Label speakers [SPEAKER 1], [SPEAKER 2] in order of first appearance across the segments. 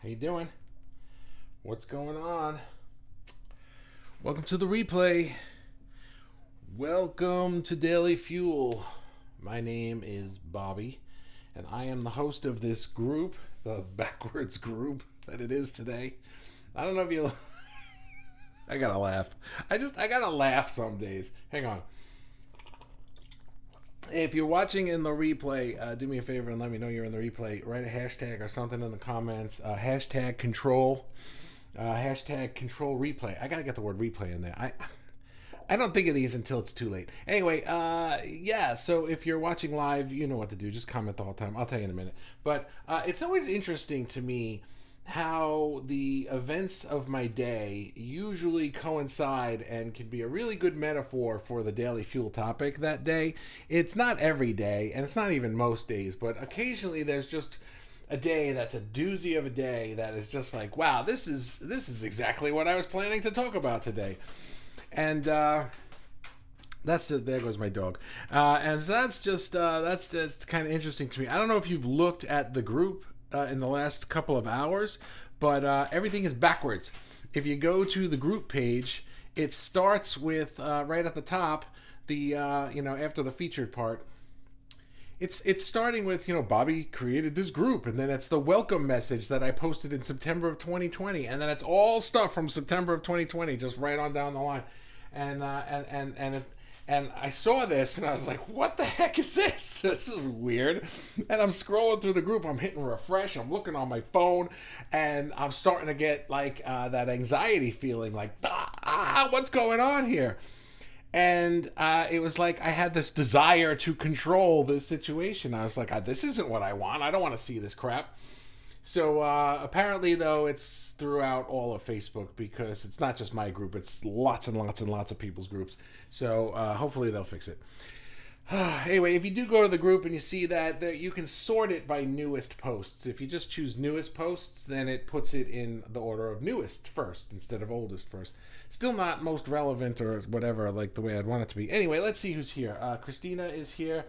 [SPEAKER 1] How you doing? What's going on? Welcome to the replay. Welcome to Daily Fuel. My name is Bobby, and I am the host of this group, the backwards group that it is today. I don't know if you... I gotta laugh. I gotta laugh some days. Hang on. If you're watching in the replay, do me a favor and let me know you're in the replay. Write a hashtag or something in the comments. Hashtag control. Hashtag control replay. I gotta get the word replay in there. I don't think of these until it's too late. Anyway, yeah, so if you're watching live, you know what to do. Just comment the whole time. I'll tell you in a minute. But it's always interesting to me how the events of my day usually coincide and can be a really good metaphor for the daily fuel topic that day. It's not every day, and it's not even most days, but occasionally there's just a day that's a doozy of a day that is just like, wow, this is exactly what I was planning to talk about today. And that's it. There goes my dog. And so that's just kind of interesting to me. I don't know if you've looked at the group in the last couple of hours, but everything is backwards. If you go to the group page, it starts with right at the top, the after the featured part. It's starting with, Bobby created this group, and then it's the welcome message that I posted in September of 2020, and then it's all stuff from September of 2020, just right on down the line. And I saw this, and I was like, what the heck is this? This is weird. And I'm scrolling through the group. I'm hitting refresh. I'm looking on my phone, and I'm starting to get, like, that anxiety feeling, like, what's going on here? And it was like I had this desire to control this situation. I was like, this isn't what I want. I don't want to see this crap. So apparently, though, it's throughout all of Facebook because it's not just my group. It's lots and lots and lots of people's groups. So hopefully they'll fix it. Anyway, if you do go to the group and you see that, you can sort it by newest posts. If you just choose newest posts, then it puts it in the order of newest first instead of oldest first. Still not most relevant or whatever, like the way I'd want it to be. Anyway, let's see who's here. Christina is here.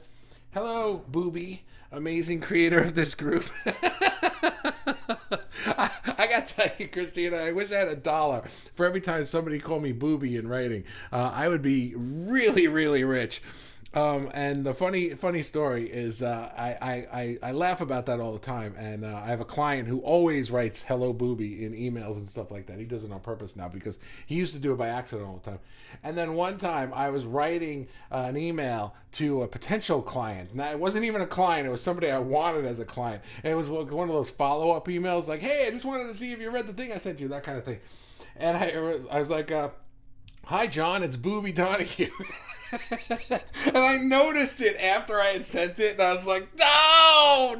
[SPEAKER 1] Hello, Booby, amazing creator of this group. I got to tell you, Christina, I wish I had $1 for every time somebody called me Booby in writing. I would be really, really rich. And the funny story is I laugh about that all the time, and I have a client who always writes "Hello Booby" in emails and stuff like that. He does it on purpose now because he used to do it by accident all the time. And then one time I was writing an email to a potential client. Now it wasn't even a client; it was somebody I wanted as a client, and it was one of those follow-up emails like, "Hey, I just wanted to see if you read the thing I sent you," that kind of thing. And I was like, "Hi, John, it's Booby Donahue." And I noticed it after I had sent it, and I was like, no,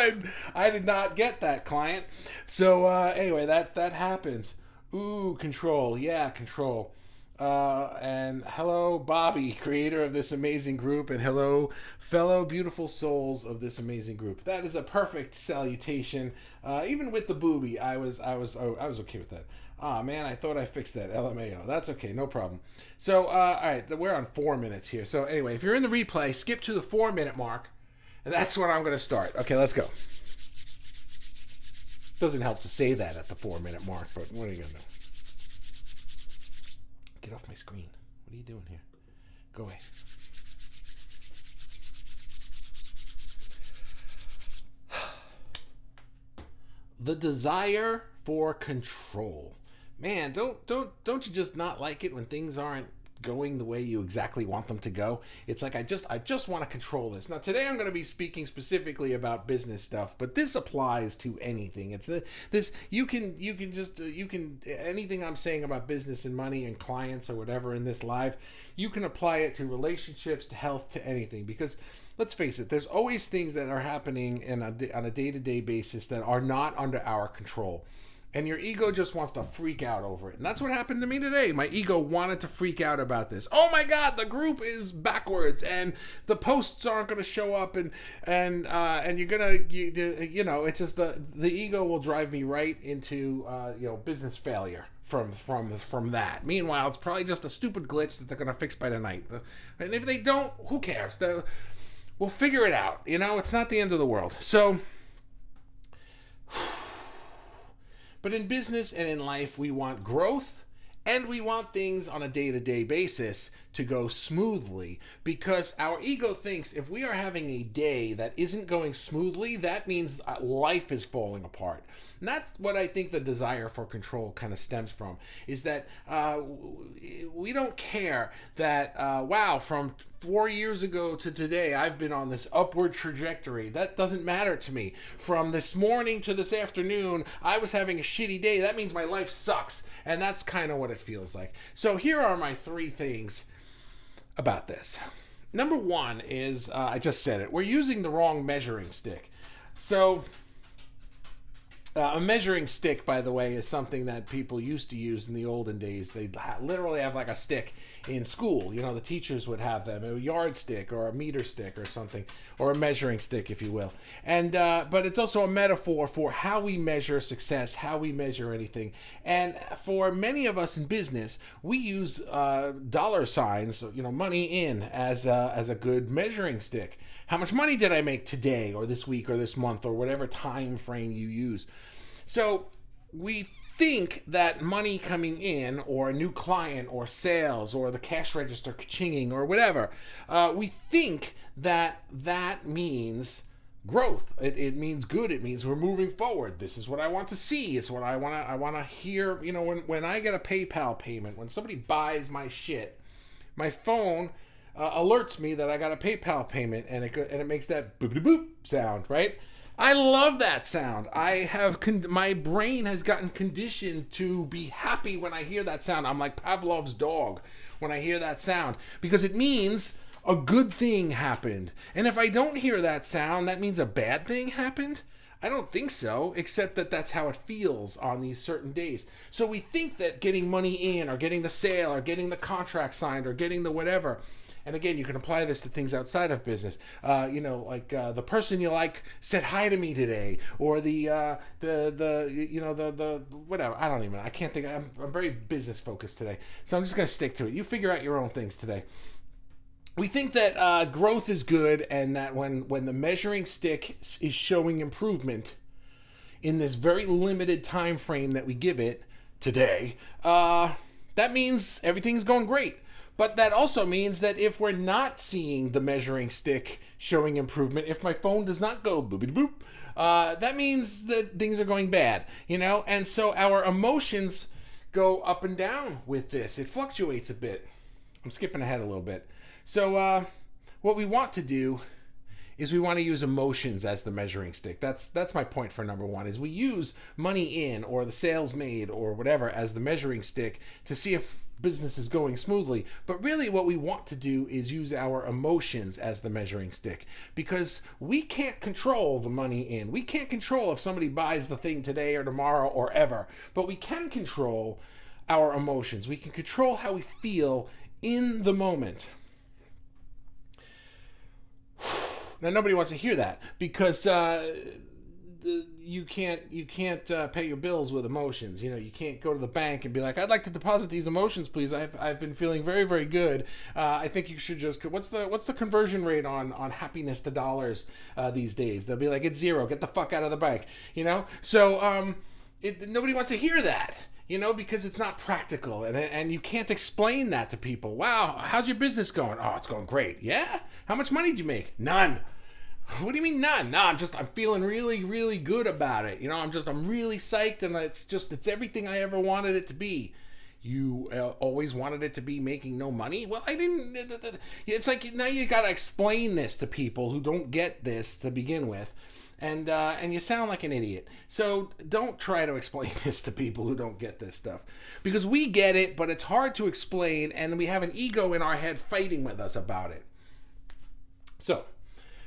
[SPEAKER 1] and I did not get that client. So anyway, that happens. Ooh, control. Yeah, control. And hello, Bobby, creator of this amazing group, and hello, fellow beautiful souls of this amazing group. That is a perfect salutation. Even with the booby, I was okay with that. Ah, man, I thought I fixed that. LMAO. That's okay, no problem. So, all right, we're on 4 minutes here. So, anyway, if you're in the replay, skip to the 4-minute mark, and that's when I'm going to start. Okay, let's go. Doesn't help to say that at the 4-minute mark, but what are you going to do? Get off my screen. What are you doing here? Go away. The desire for control. Man, don't you just not like it when things aren't going the way you exactly want them to go? It's like I just want to control this. Now today I'm going to be speaking specifically about business stuff, but this applies to anything. It's this you can anything I'm saying about business and money and clients or whatever in this live, you can apply it to relationships, to health, to anything, because let's face it, there's always things that are happening on a day-to-day basis that are not under our control. And your ego just wants to freak out over it. And that's what happened to me today. My ego wanted to freak out about this. Oh my God, the group is backwards and the posts aren't going to show up and you're going to, it's just the ego will drive me right into, business failure from that. Meanwhile, it's probably just a stupid glitch that they're going to fix by tonight. And if they don't, who cares? We'll figure it out. It's not the end of the world. So But in business and in life, we want growth and we want things on a day-to-day basis to go smoothly, because our ego thinks if we are having a day that isn't going smoothly, that means life is falling apart. And that's what I think the desire for control kind of stems from, is that we don't care that, wow, from 4 years ago to today, I've been on this upward trajectory. That doesn't matter to me. From this morning to this afternoon, I was having a shitty day. That means my life sucks. And that's kind of what it feels like. So here are my 3 things about this. Number 1 is, I just said it, we're using the wrong measuring stick. So a measuring stick, by the way, is something that people used to use in the olden days. They'd literally have like a stick in school. You know, the teachers would have them, a yardstick or a meter stick or something, or a measuring stick, if you will. And but it's also a metaphor for how we measure success, how we measure anything. And for many of us in business, we use dollar signs, you know, money in, as a good measuring stick. How much money did I make today or this week or this month or whatever time frame you use? So we think that money coming in, or a new client, or sales, or the cash register ka-chinging, or whatever, we think that that means growth. It means good. It means we're moving forward. This is what I want to see. It's what I want to hear. You know, when I get a PayPal payment, when somebody buys my shit, my phone alerts me that I got a PayPal payment, and it makes that boop boop sound, right? I love that sound. My brain has gotten conditioned to be happy when I hear that sound. I'm like Pavlov's dog when I hear that sound, because it means a good thing happened. And if I don't hear that sound, that means a bad thing happened? I don't think so, except that that's how it feels on these certain days. So we think that getting money in, or getting the sale, or getting the contract signed, or getting the whatever. And again, you can apply this to things outside of business. You know, like the person you like said hi to me today, or the whatever. I can't think. I'm very business focused today, so I'm just gonna stick to it. You figure out your own things today. We think that growth is good, and that when the measuring stick is showing improvement in this very limited time frame that we give it today, that means everything's going great. But that also means that if we're not seeing the measuring stick showing improvement, if my phone does not go boopity boop, that means that things are going bad, you know? And so our emotions go up and down with this. It fluctuates a bit. I'm skipping ahead a little bit. So what we want to do is we want to use emotions as the measuring stick. That's my point for number 1, is we use money in, or the sales made, or whatever, as the measuring stick to see if business is going smoothly. But really what we want to do is use our emotions as the measuring stick, because we can't control the money in. We can't control if somebody buys the thing today or tomorrow or ever, but we can control our emotions. We can control how we feel in the moment. Now, nobody wants to hear that, because you can't pay your bills with emotions. You know, you can't go to the bank and be like, I'd like to deposit these emotions, please. I've been feeling very, very good. I think you should just, what's the conversion rate on happiness to dollars these days? They'll be like, it's 0. Get the fuck out of the bank. You know, so nobody wants to hear that. You know, because it's not practical, and you can't explain that to people. Wow, how's your business going? Oh, it's going great. Yeah? How much money did you make? None. What do you mean none? No, I'm feeling really, really good about it. You know, I'm really psyched, and it's everything I ever wanted it to be. You always wanted it to be making no money? Well, I didn't. It's like now you got to explain this to people who don't get this to begin with. And you sound like an idiot. So don't try to explain this to people who don't get this stuff. Because we get it, but it's hard to explain, and we have an ego in our head fighting with us about it. So,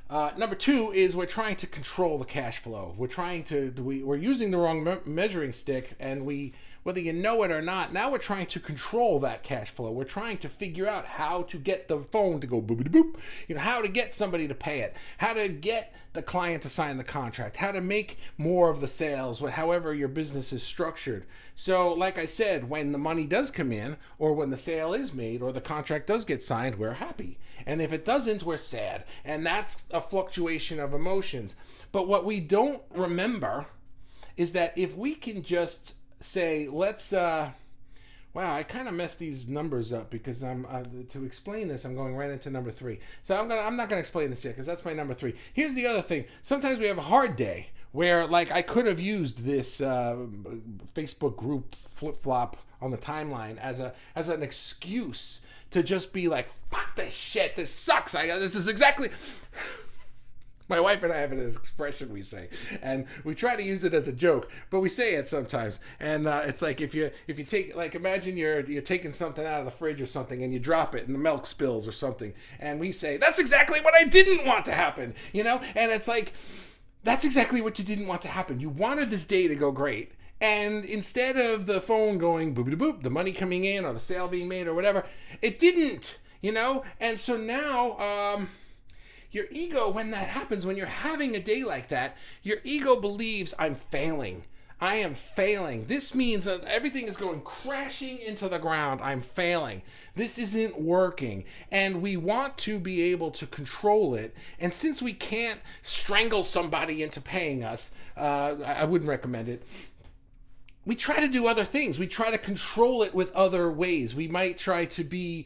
[SPEAKER 1] number 2 is we're trying to control the cash flow. We're using the wrong measuring stick, and whether you know it or not, now we're trying to control that cash flow. We're trying to figure out how to get the phone to go boopity boop, you know, how to get somebody to pay it, how to get the client to sign the contract, how to make more of the sales, however your business is structured. So, like I said, when the money does come in, or when the sale is made, or the contract does get signed, we're happy. And if it doesn't, we're sad. And that's a fluctuation of emotions. But what we don't remember, is that if we can just say, let's wow, I kind of messed these numbers up because I'm to explain this. I'm going right into number 3. So I'm not gonna explain this yet because that's my number 3. Here's the other thing. Sometimes we have a hard day where, like, I could have used this Facebook group flip flop on the timeline as an excuse to just be like, fuck this shit. This sucks. This is exactly. My wife and I have an expression we say, and we try to use it as a joke, but we say it sometimes. And it's like if you take, like, imagine you're taking something out of the fridge or something, and you drop it, and the milk spills or something, and we say, "That's exactly what I didn't want to happen," you know. And it's like, that's exactly what you didn't want to happen. You wanted this day to go great, and instead of the phone going boop boop, the money coming in or the sale being made or whatever, it didn't, you know. And so now. Your ego, when that happens, when you're having a day like that, your ego believes, I'm failing. I am failing. This means that everything is going crashing into the ground. I'm failing. This isn't working. And we want to be able to control it. And since we can't strangle somebody into paying us, I wouldn't recommend it. We try to do other things. We try to control it with other ways. We might try to be,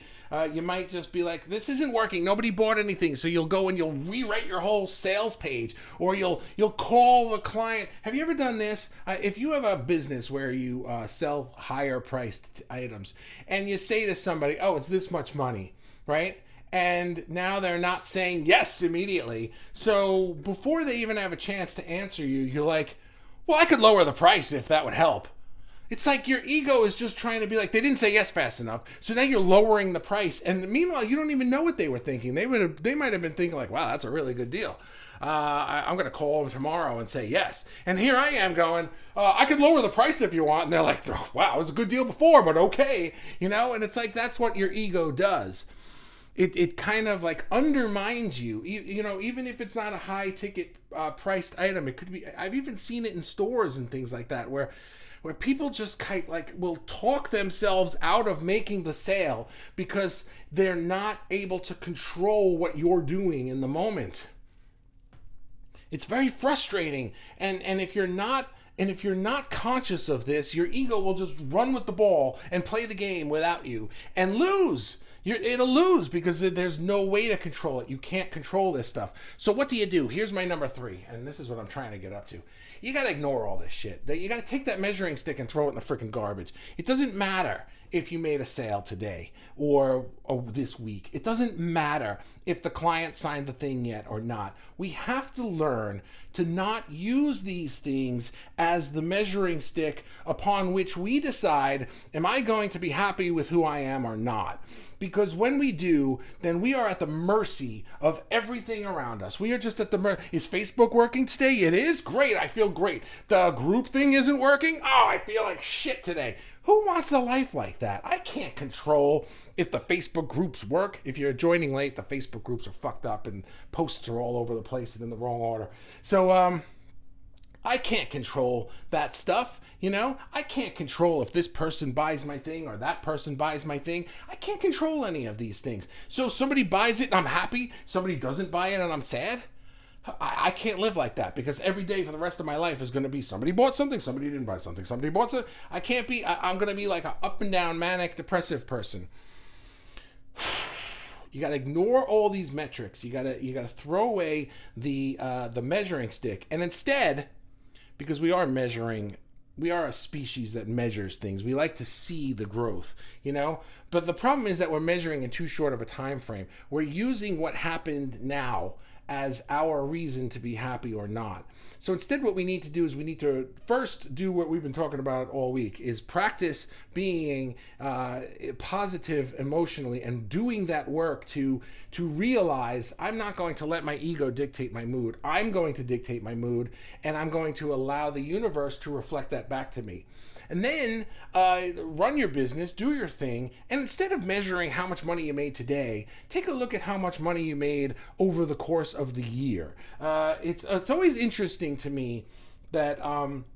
[SPEAKER 1] you might just be like, this isn't working. Nobody bought anything. So you'll go and you'll rewrite your whole sales page, or you'll call the client. Have you ever done this? If you have a business where you sell higher priced items and you say to somebody, oh, it's this much money, right? And now they're not saying yes immediately. So before they even have a chance to answer you, you're like, well, I could lower the price if that would help. It's like your ego is just trying to be like, they didn't say yes fast enough, so now you're lowering the price. And meanwhile, you don't even know what they were thinking. They might have been thinking like, wow, that's a really good deal. I'm going to call them tomorrow and say yes. And here I am going, I could lower the price if you want. And they're like, oh, wow, it was a good deal before, but okay. You know, and it's like, that's what your ego does. It kind of like undermines you. You know, even if it's not a high ticket priced item, it could be. I've even seen it in stores and things like that where people just kind like will talk themselves out of making the sale because they're not able to control what you're doing in the moment. It's very frustrating, and if you're not conscious of this, your ego will just run with the ball and play the game without you and lose. It'll lose because there's no way to control it. You can't control this stuff. So what do you do? Here's my number 3, and this is what I'm trying to get up to. You got to ignore all this shit. You got to take that measuring stick and throw it in the freaking garbage. It doesn't matter if you made a sale today or this week. It doesn't matter if the client signed the thing yet or not. We have to learn to not use these things as the measuring stick upon which we decide, am I going to be happy with who I am or not? Because when we do, then we are at the mercy of everything around us. We are just at the mercy. Is Facebook working today? It is? Great. I feel great. The group thing isn't working? Oh, I feel like shit today. Who wants a life like that? I can't control if the Facebook groups work. If you're joining late, the Facebook groups are fucked up and posts are all over the place and in the wrong order. So, I can't control that stuff, you know? I can't control if this person buys my thing or that person buys my thing. I can't control any of these things. So somebody buys it and I'm happy. Somebody doesn't buy it and I'm sad. I can't live like that because every day for the rest of my life is going to be somebody bought something, somebody didn't buy something, somebody bought something. I can't be, I'm going to be like an up and down manic depressive person. You got to ignore all these metrics. You got to throw away the measuring stick, and instead, because we are a species that measures things. We like to see the growth, you know? But the problem is that we're measuring in too short of a time frame. We're using what happened now as our reason to be happy or not. So instead what we need to do is we need to first do what we've been talking about all week, is practice being positive emotionally and doing that work to realize I'm not going to let my ego dictate my mood. I'm going to dictate my mood, and I'm going to allow the universe to reflect that back to me. And then run your business, do your thing, and instead of measuring how much money you made today, take a look at how much money you made over the course of the year. It's always interesting to me that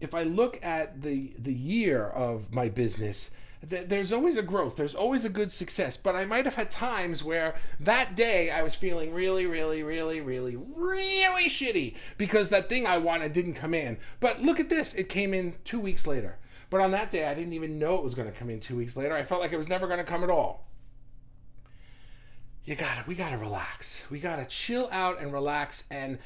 [SPEAKER 1] if I look at the year of my business, there's always a growth. There's always a good success. But I might have had times where that day I was feeling really, really, really, really, really shitty because that thing I wanted didn't come in. But look at this. It came in 2 weeks later. But on that day, I didn't even know it was going to come in 2 weeks later. I felt like it was never going to come at all. We gotta relax. We gotta chill out and relax and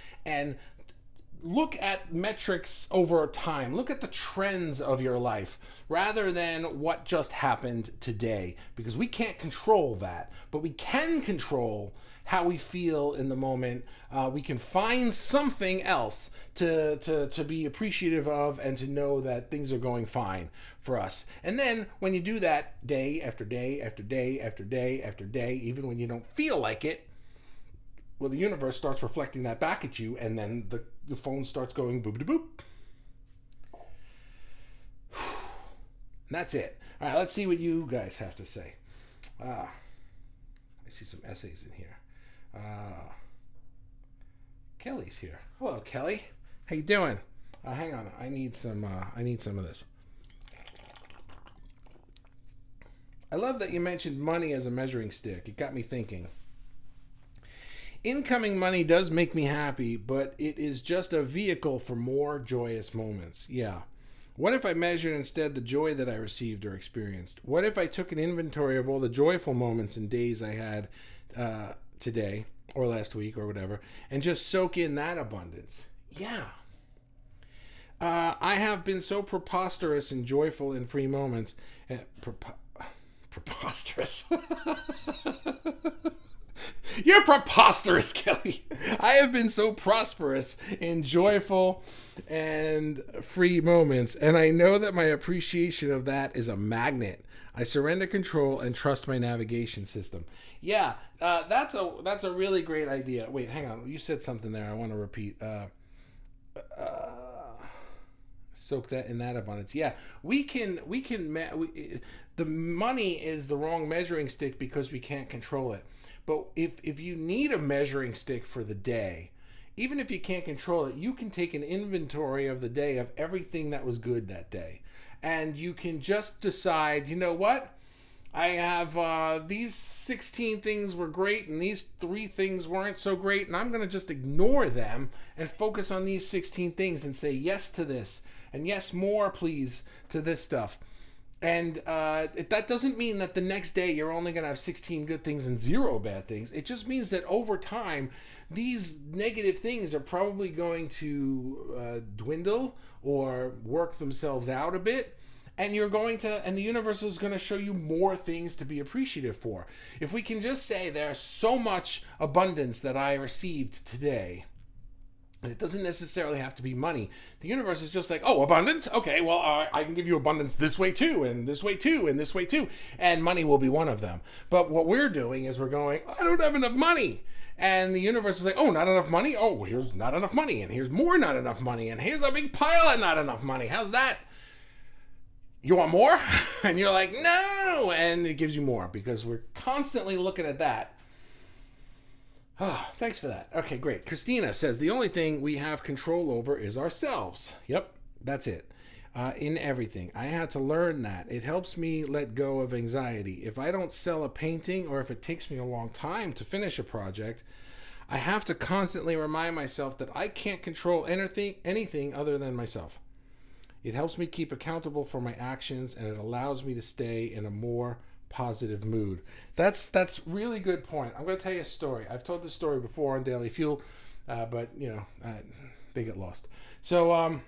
[SPEAKER 1] look at metrics over time. Look at the trends of your life rather than what just happened today, because we can't control that, but we can control how we feel in the moment. We can find something else to be appreciative of and to know that things are going fine for us. And then when you do that day after day after day after day after day, even when you don't feel like it, well, the universe starts reflecting that back at you, and then the phone starts going boop-de-boop. And that's it. All right, let's see what you guys have to say. I see some essays in here. Kelly's here. Hello, Kelly. How you doing? Hang on. I need some of this. I love that you mentioned money as a measuring stick. It got me thinking. Incoming money does make me happy, but it is just a vehicle for more joyous moments. Yeah. What if I measured instead the joy that I received or experienced? What if I took an inventory of all the joyful moments and days I had today or last week or whatever, and just soak in that abundance? Yeah. I have been so preposterous and joyful in free moments. Preposterous. You're preposterous, Kelly. I have been so prosperous in joyful and free moments, and I know that my appreciation of that is a magnet. I surrender control and trust my navigation system. Yeah, that's a really great idea. Wait, hang on. You said something there. I want to repeat. Soak that in that abundance. Yeah, the money is the wrong measuring stick because we can't control it. But if you need a measuring stick for the day, even if you can't control it, you can take an inventory of the day of everything that was good that day. And you can just decide, you know what? I have these 16 things were great and these 3 things weren't so great, and I'm going to just ignore them and focus on these 16 things and say yes to this and yes, more please to this stuff. And that doesn't mean that the next day you're only going to have 16 good things and 0 bad things. It just means that over time, these negative things are probably going to dwindle or work themselves out a bit. And and the universe is going to show you more things to be appreciative for. If we can just say there's so much abundance that I received today, and it doesn't necessarily have to be money. The universe is just like, oh, abundance? Okay, well, I can give you abundance this way too, and this way too, and this way too. And money will be one of them. But what we're doing is we're going, I don't have enough money. And the universe is like, oh, not enough money? Oh, here's not enough money, and here's more not enough money, and here's a big pile of not enough money. How's that? You want more? And you're like, no! And it gives you more because we're constantly looking at that. Oh, thanks for that. Okay, great. Christina says, the only thing we have control over is ourselves. Yep, that's it. In everything. I had to learn that. It helps me let go of anxiety. If I don't sell a painting or if it takes me a long time to finish a project, I have to constantly remind myself that I can't control anything other than myself. It helps me keep accountable for my actions, and it allows me to stay in a more positive mood. That's really good point. I'm going to tell you a story. I've told this story before on Daily Fuel, but they get lost. So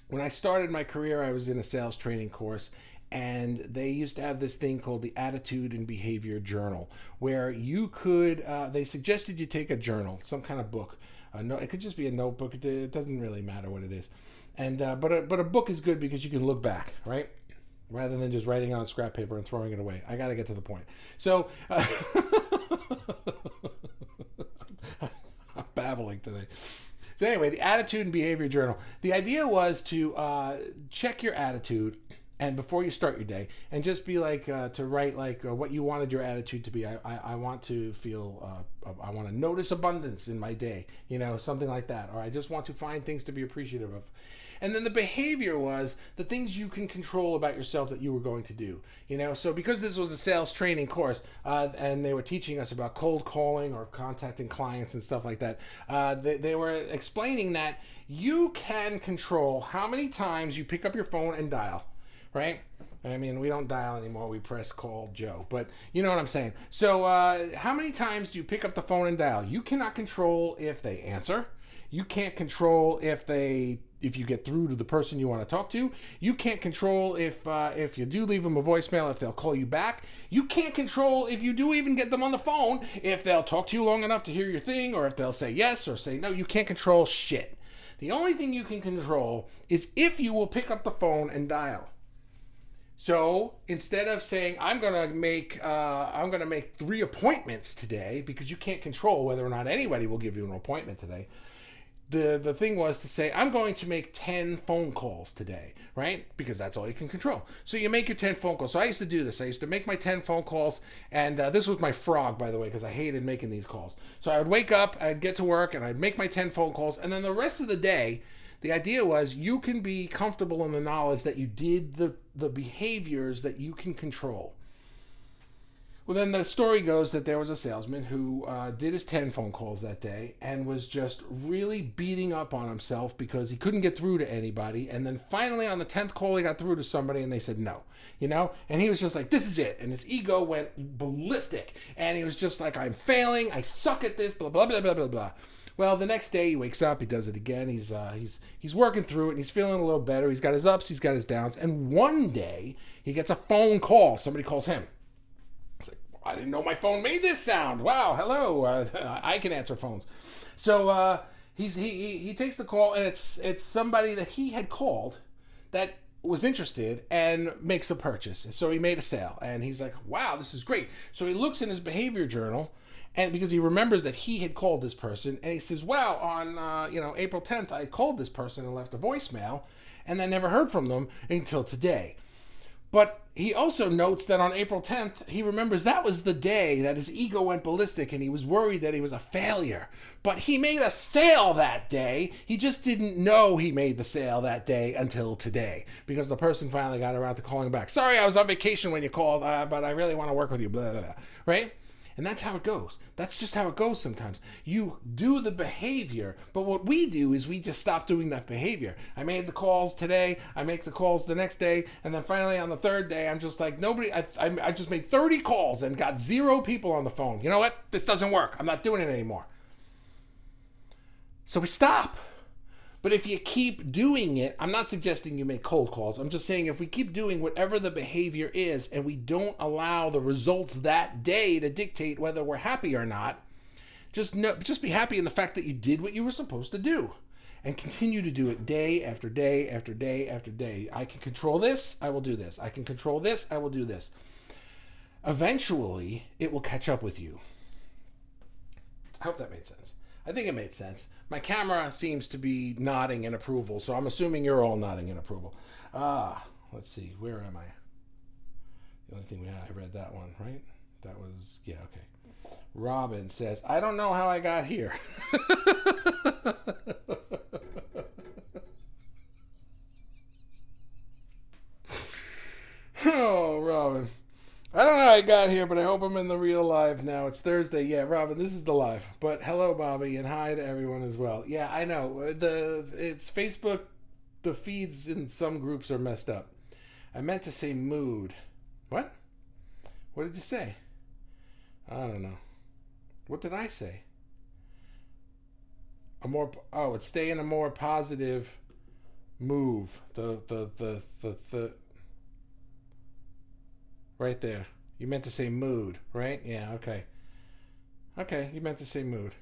[SPEAKER 1] when I started my career, I was in a sales training course, and they used to have this thing called the Attitude and Behavior Journal, where you could, they suggested you take a journal, some kind of book. No, it could just be a notebook. It doesn't really matter what it is. And but a book is good because you can look back, right? Rather than just writing on scrap paper and throwing it away. I got to get to the point. So, I'm babbling today. So anyway, the Attitude and Behavior Journal. The idea was to check your attitude and before you start your day, and just be like to write like what you wanted your attitude to be. I want to feel I want to notice abundance in my day, something like that, or I just want to find things to be appreciative of. And then the behavior was the things you can control about yourself that you were going to do. So because this was a sales training course, and they were teaching us about cold calling or contacting clients and stuff like that, they were explaining that you can control how many times you pick up your phone and dial, right? I mean, we don't dial anymore. We press call Joe. But you know what I'm saying. So how many times do you pick up the phone and dial? You cannot control if they answer. You can't control if you get through to the person you want to talk to. You can't control if you do leave them a voicemail, if they'll call you back. You can't control if you do even get them on the phone, if they'll talk to you long enough to hear your thing, or if they'll say yes or say no. You can't control shit. The only thing you can control is if you will pick up the phone and dial. So instead of saying I'm gonna make 3 appointments today, because you can't control whether or not anybody will give you an appointment today, the thing was to say I'm going to make 10 phone calls today, right? Because that's all you can control. So you make your 10 phone calls. So I used to do this. I used to make my 10 phone calls, and this was my frog, by the way, because I hated making these calls. So I would wake up, I'd get to work, and I'd make my 10 phone calls, and then the rest of the day, the idea was you can be comfortable in the knowledge that you did the behaviors that you can control. Well, then the story goes that there was a salesman who did his 10 phone calls that day and was just really beating up on himself because he couldn't get through to anybody. And then finally on the 10th call, he got through to somebody and they said no, and he was just like, this is it. And his ego went ballistic. And he was just like, I'm failing. I suck at this, blah, blah, blah, blah, blah, blah. Well, the next day he wakes up, he does it again. He's working through it, and he's feeling a little better. He's got his ups, he's got his downs. And one day he gets a phone call. Somebody calls him. I didn't know my phone made this sound. Wow, hello. I can answer phones. So he takes the call, and it's somebody that he had called that was interested and makes a purchase. So he made a sale, and he's like, wow, this is great. So he looks in his behavior journal, and because he remembers that he had called this person, and he says, wow, on April 10th, I called this person and left a voicemail, and I never heard from them until today. But he also notes that on April 10th, he remembers that was the day that his ego went ballistic and he was worried that he was a failure. But he made a sale that day. He just didn't know he made the sale that day until today, because the person finally got around to calling back. Sorry, I was on vacation when you called, but I really want to work with you, blah, blah, blah. Right? And that's how it goes. That's just how it goes sometimes. You do the behavior, but what we do is we just stop doing that behavior. I made the calls today, I make the calls the next day, and then finally on the third day, I'm just like, I just made 30 calls and got 0 people on the phone. You know what? This doesn't work. I'm not doing it anymore. So we stop. But if you keep doing it, I'm not suggesting you make cold calls. I'm just saying if we keep doing whatever the behavior is and we don't allow the results that day to dictate whether we're happy or not, just be happy in the fact that you did what you were supposed to do and continue to do it day after day after day after day. I can control this, I will do this. I can control this, I will do this. Eventually, it will catch up with you. I hope that made sense. I think it made sense. My camera seems to be nodding in approval, so I'm assuming you're all nodding in approval. Let's see, where am I? The only thing I read that one, right? That was, yeah, okay. Robin says, I don't know how I got here. Oh, Robin. I don't know how I got here, but I hope I'm in the real live now. It's Thursday. Yeah, Robin, this is the live. But hello, Bobby, and hi to everyone as well. Yeah, I know. It's Facebook. The feeds in some groups are messed up. I meant to say mood. What? What did you say? I don't know. What did I say? It's stay in a more positive move. The right there. You meant to say mood, right? Yeah, okay. Okay, you meant to say mood.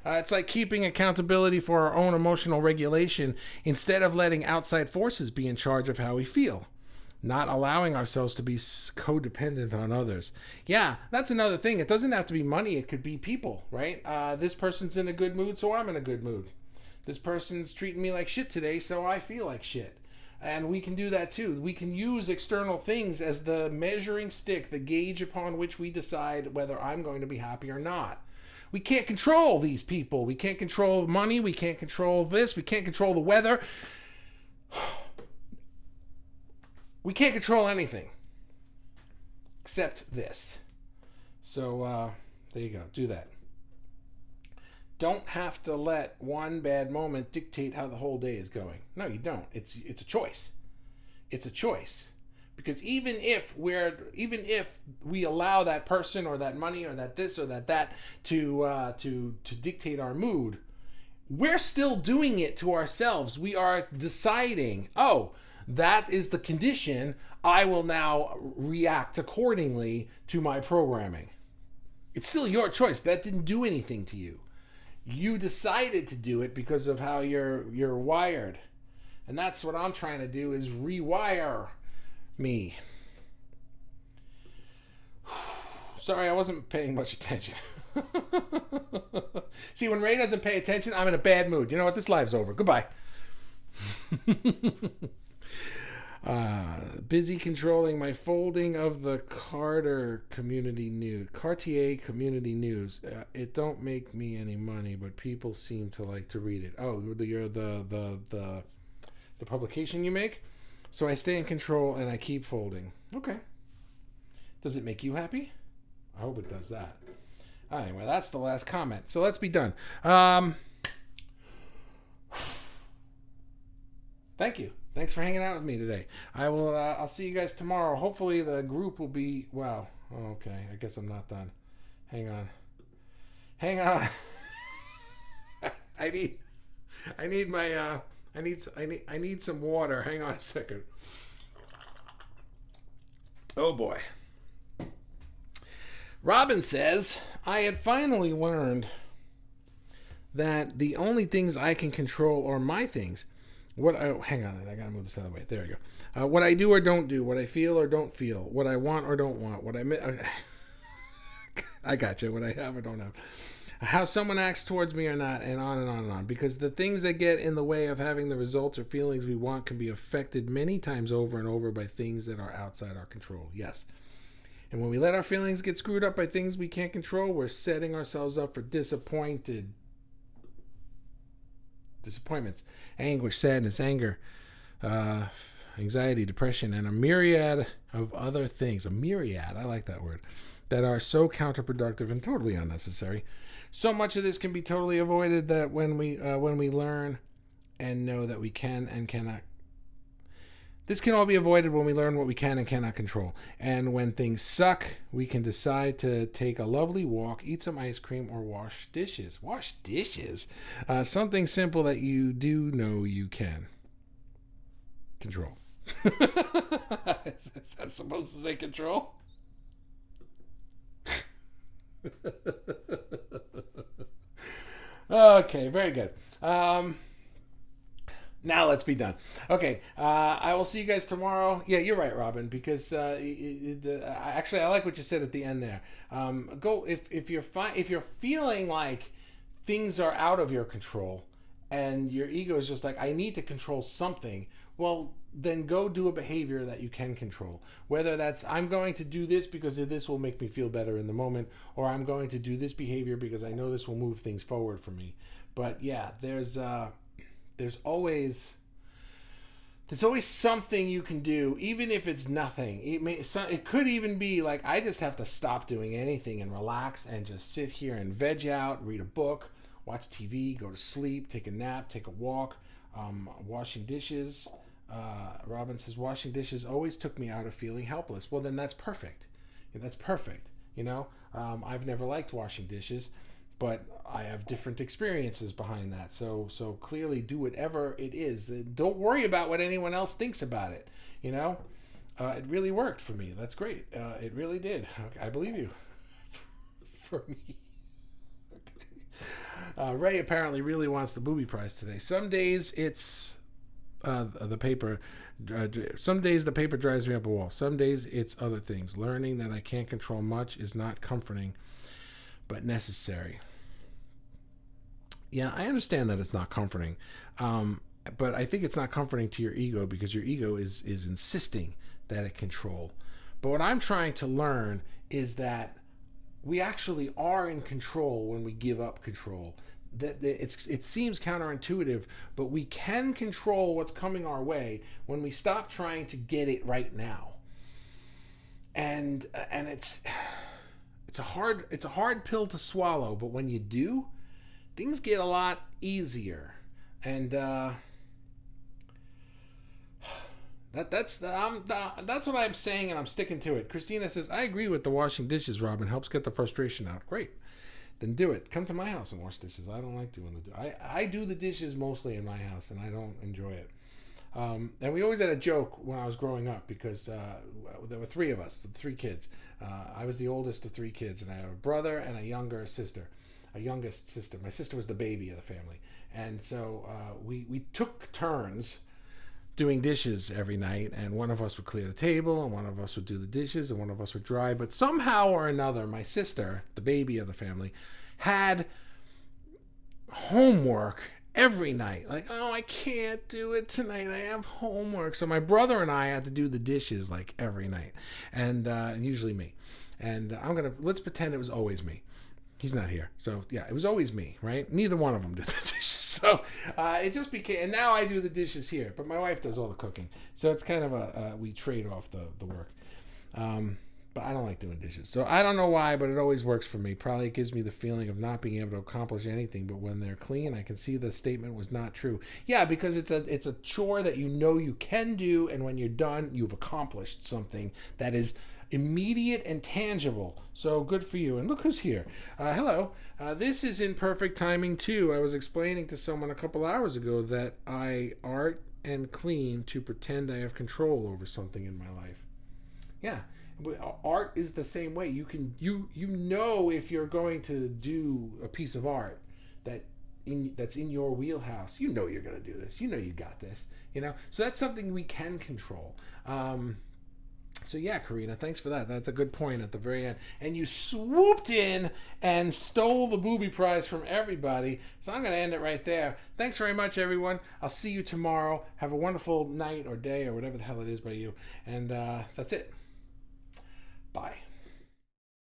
[SPEAKER 1] It's like keeping accountability for our own emotional regulation instead of letting outside forces be in charge of how we feel. Not allowing ourselves to be codependent on others. Yeah, that's another thing. It doesn't have to be money. It could be people, right? This person's in a good mood, so I'm in a good mood. This person's treating me like shit today, so I feel like shit. And we can do that too. We can use external things as the measuring stick, the gauge upon which we decide whether I'm going to be happy or not. We can't control these people. We can't control money. We can't control this. We can't control the weather. We can't control anything except this. So there you go. Do that. Don't have to let one bad moment dictate how the whole day is going. No, you don't. It's a choice. It's a choice. Because even if we allow that person or that money or that this or that to dictate our mood, we're still doing it to ourselves. We are deciding, oh, that is the condition. I will now react accordingly to my programming. It's still your choice. That didn't do anything to you. You decided to do it because of how you're wired. And that's what I'm trying to do, is rewire me. Sorry, I wasn't paying much attention. See, when Ray doesn't pay attention, I'm in a bad mood. You know what? This live's over. Goodbye. Busy controlling my folding of the Cartier community news. It don't make me any money, but people seem to like to read it. Oh, the publication you make? So I stay in control and I keep folding. Okay. Does it make you happy? I hope it does that. Anyway, that's the last comment. So let's be done. Thank you. Thanks for hanging out with me today. I'll see you guys tomorrow. Hopefully the group will be, wow. Okay, I guess I'm not done. Hang on. I need some water. Hang on a second. Oh boy. Robin says, I had finally learned that the only things I can control are my things. Hang on, I gotta move this other way. There we go. What I do or don't do, what I feel or don't feel, what I want or don't want, I got you. What I have or don't have, how someone acts towards me or not, and on and on and on. Because the things that get in the way of having the results or feelings we want can be affected many times over and over by things that are outside our control. Yes. And when we let our feelings get screwed up by things we can't control, we're setting ourselves up for disappointments, anguish, sadness, anger, anxiety, depression, and a myriad of other things. A myriad, I like that word, that are so counterproductive and totally unnecessary. So much of this can be totally avoided that when we learn and know that we can and cannot. This can all be avoided when we learn what we can and cannot control. And when things suck, we can decide to take a lovely walk, eat some ice cream, or wash dishes. Wash dishes? Something simple that you do know you can control. Is that supposed to say control? Okay, very good. Now let's be done. Okay, I will see you guys tomorrow. Yeah, you're right, Robin. Because actually, I like what you said at the end there. Go if you're feeling like things are out of your control, and your ego is just like, I need to control something. Well, then go do a behavior that you can control. Whether that's, I'm going to do this because this will make me feel better in the moment, or I'm going to do this behavior because I know this will move things forward for me. But yeah, there's always something you can do, even if it's nothing. It could even be like, I just have to stop doing anything and relax and just sit here and veg out, read a book, watch TV, go to sleep, take a nap, take a walk, washing dishes. Robin says, washing dishes always took me out of feeling helpless. Well, then that's perfect. Yeah, that's perfect. You know, I've never liked washing dishes, but I have different experiences behind that. So clearly do whatever it is. Don't worry about what anyone else thinks about it. You know, it really worked for me. That's great. It really did. Okay, I believe you. For me. Ray apparently really wants the booby prize today. Some days it's the paper. Some days the paper drives me up a wall. Some days it's other things. Learning that I can't control much is not comforting, but necessary. Yeah, I understand that it's not comforting. but I think it's not comforting to your ego because your ego is insisting that it control. But what I'm trying to learn is that we actually are in control when we give up control. That it seems counterintuitive, but we can control what's coming our way when we stop trying to get it right now. And it's a hard pill to swallow, but when you do, things get a lot easier. And that's what I'm saying, and I'm sticking to it. Christina says, I agree with the washing dishes, Robin. Helps get the frustration out. Great. Then do it. Come to my house and wash dishes. I don't like doing I do the dishes mostly in my house, and I don't enjoy it. And we always had a joke when I was growing up because there were three of us, three kids. I was the oldest of three kids, and I had a brother and a youngest sister. My sister was the baby of the family. And so we took turns doing dishes every night, and one of us would clear the table, and one of us would do the dishes, and one of us would dry. But somehow or another, my sister, the baby of the family, had homework every night. Like, oh, I can't do it tonight. I have homework. So my brother and I had to do the dishes like every night, and usually me. And let's pretend it was always me. He's not here. So, yeah, it was always me, right? Neither one of them did the dishes. So, it just became... And now I do the dishes here. But my wife does all the cooking. So, it's kind of we trade off the work. But I don't like doing dishes. So, I don't know why, but it always works for me. Probably it gives me the feeling of not being able to accomplish anything. But when they're clean, I can see the statement was not true. Yeah, because it's a chore that you know you can do. And when you're done, you've accomplished something that is immediate and tangible. So good for you. And look who's here. Hello. This is in perfect timing too. I was explaining to someone a couple hours ago that I art and clean to pretend I have control over something in my life. Yeah. Art is the same way. You know if you're going to do a piece of art that's in your wheelhouse, you know you're going to do this. You know you got this. So that's something we can control. So yeah, Karina, thanks for that. That's a good point at the very end. And you swooped in and stole the booby prize from everybody. So I'm going to end it right there. Thanks very much, everyone. I'll see you tomorrow. Have a wonderful night or day or whatever the hell it is by you. And that's it. Bye.